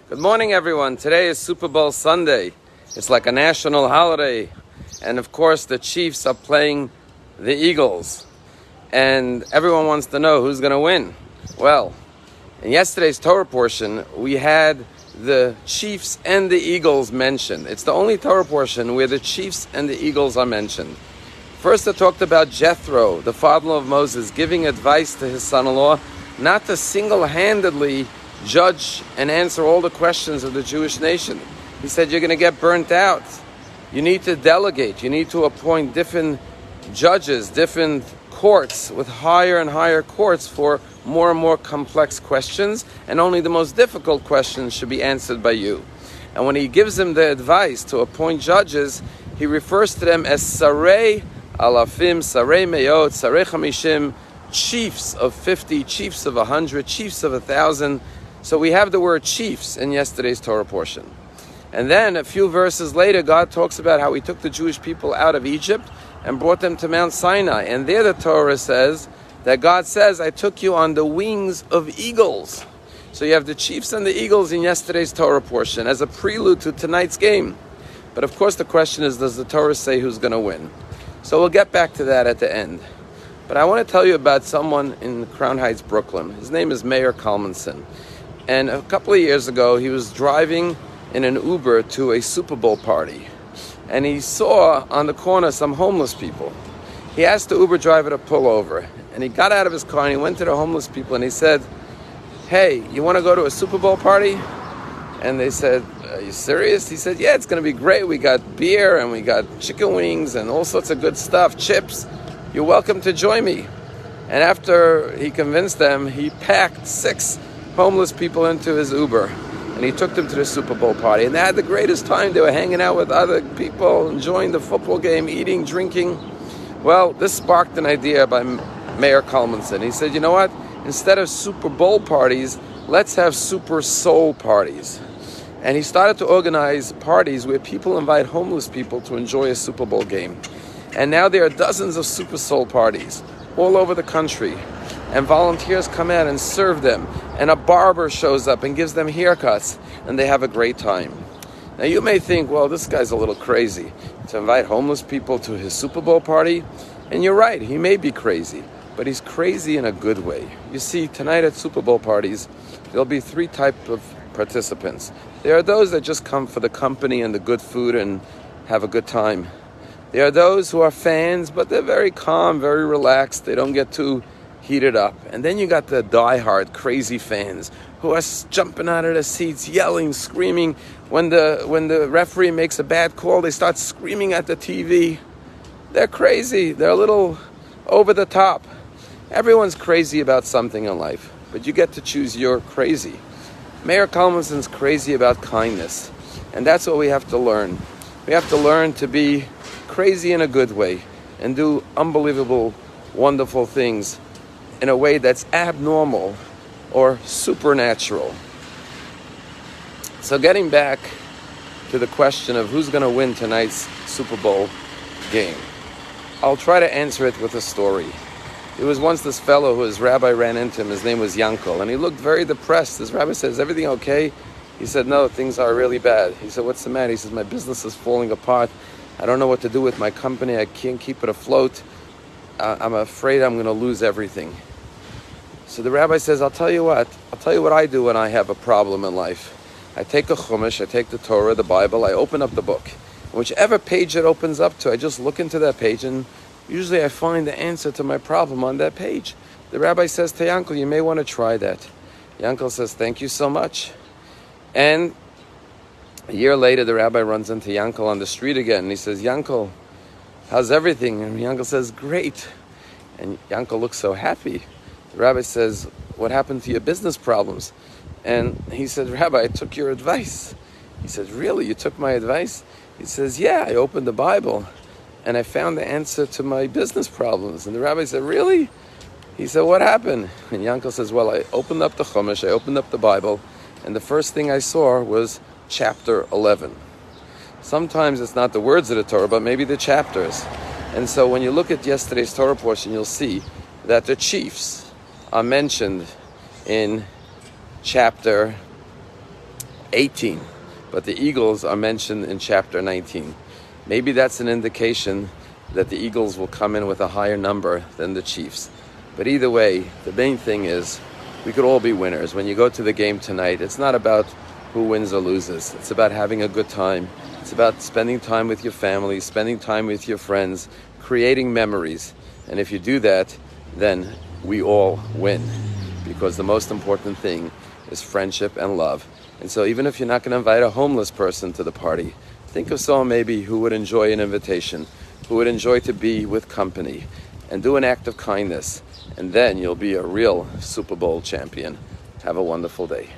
Good morning, everyone. Today is Super Bowl Sunday. It's like a national holiday. And of course, the Chiefs are playing the Eagles. And everyone wants to know who's going to win. Well, in yesterday's Torah portion, we had the Chiefs and the Eagles mentioned. It's the only Torah portion where the Chiefs and the Eagles are mentioned. First, it talked about Jethro, the father-in-law of Moses, giving advice to his son-in-law not to single-handedly judge and answer all the questions of the Jewish nation. He said, you're going to get burnt out. You need to delegate. You need to appoint different judges, different courts with higher and higher courts for more and more complex questions, and only the most difficult questions should be answered by you. And when he gives them the advice to appoint judges, he refers to them as Sarei Alafim, Sarei Meyot, Sarei Chamishim, chiefs of 50, chiefs of 100, chiefs of 1,000. So we have the word chiefs in yesterday's Torah portion. And then a few verses later, God talks about how he took the Jewish people out of Egypt and brought them to Mount Sinai. And there the Torah says that God says, I took you on the wings of eagles. So you have the chiefs and the eagles in yesterday's Torah portion as a prelude to tonight's game. But of course the question is, does the Torah say who's going to win? So we'll get back to that at the end. But I want to tell you about someone in Crown Heights, Brooklyn. His name is Meir Kalmanson. And a couple of years ago, he was driving in an Uber to a Super Bowl party. And he saw on the corner some homeless people. He asked the Uber driver to pull over. And he got out of his car and he went to the homeless people and he said, hey, you want to go to a Super Bowl party? And they said, are you serious? He said, yeah, it's going to be great. We got beer and we got chicken wings and all sorts of good stuff, chips. You're welcome to join me. And after he convinced them, he packed 6 homeless people into his Uber. And he took them to the Super Bowl party. And they had the greatest time. They were hanging out with other people, enjoying the football game, eating, drinking. Well, this sparked an idea by Meir Kalmanson. He said, you know what? Instead of Super Bowl parties, let's have Super Soul parties. And he started to organize parties where people invite homeless people to enjoy a Super Bowl game. And now there are dozens of Super Soul parties all over the country. And volunteers come out and serve them. And a barber shows up and gives them haircuts. And they have a great time. Now you may think, well, this guy's a little crazy to invite homeless people to his Super Bowl party. And you're right, he may be crazy. But he's crazy in a good way. You see, tonight at Super Bowl parties, there'll be 3 types of participants. There are those that just come for the company and the good food and have a good time. There are those who are fans, but they're very calm, very relaxed. They don't get too heated up. And then you got the diehard, crazy fans who are jumping out of their seats, yelling, screaming. When the referee makes a bad call, they start screaming at the TV. They're crazy. They're a little over the top. Everyone's crazy about something in life, but you get to choose your crazy. Meir Kalmanson's crazy about kindness, and that's what we have to learn. We have to learn to be crazy in a good way and do unbelievable, wonderful things in a way that's abnormal or supernatural. So getting back to the question of who's going to win tonight's Super Bowl game, I'll try to answer it with a story. There was once this fellow who his rabbi ran into him. His name was Yankel, and he looked very depressed. His rabbi said, is everything okay? He said, no, things are really bad. He said, what's the matter? He says, my business is falling apart. I don't know what to do with my company. I can't keep it afloat. I'm afraid I'm going to lose everything. So the rabbi says, I'll tell you what I do when I have a problem in life. I take a chumash, I take the Torah, the Bible, I open up the book. And whichever page it opens up to, I just look into that page, and usually I find the answer to my problem on that page. The rabbi says to Yankel, you may want to try that. Yankel says, thank you so much. And a year later, the rabbi runs into Yankel on the street again, and he says, Yankel, how's everything? And Yankel says, great. And Yankel looks so happy. The rabbi says, what happened to your business problems? And he said, Rabbi, I took your advice. He said, really? You took my advice? He says, yeah, I opened the Bible and I found the answer to my business problems. And the rabbi said, really? He said, what happened? And Yankel says, well, I opened up the Chumash, I opened up the Bible, and the first thing I saw was chapter 11. Sometimes it's not the words of the Torah, but maybe the chapters. And so when you look at yesterday's Torah portion, you'll see that the chiefs are mentioned in chapter 18, but the Eagles are mentioned in chapter 19. Maybe that's an indication that the Eagles will come in with a higher number than the Chiefs. But either way, the main thing is we could all be winners. When you go to the game tonight, it's not about who wins or loses. It's about having a good time. It's about spending time with your family, spending time with your friends, creating memories. And if you do that, then we all win. Because the most important thing is friendship and love. And so even if you're not going to invite a homeless person to the party, think of someone maybe who would enjoy an invitation, who would enjoy to be with company, and do an act of kindness. And then you'll be a real Super Bowl champion. Have a wonderful day.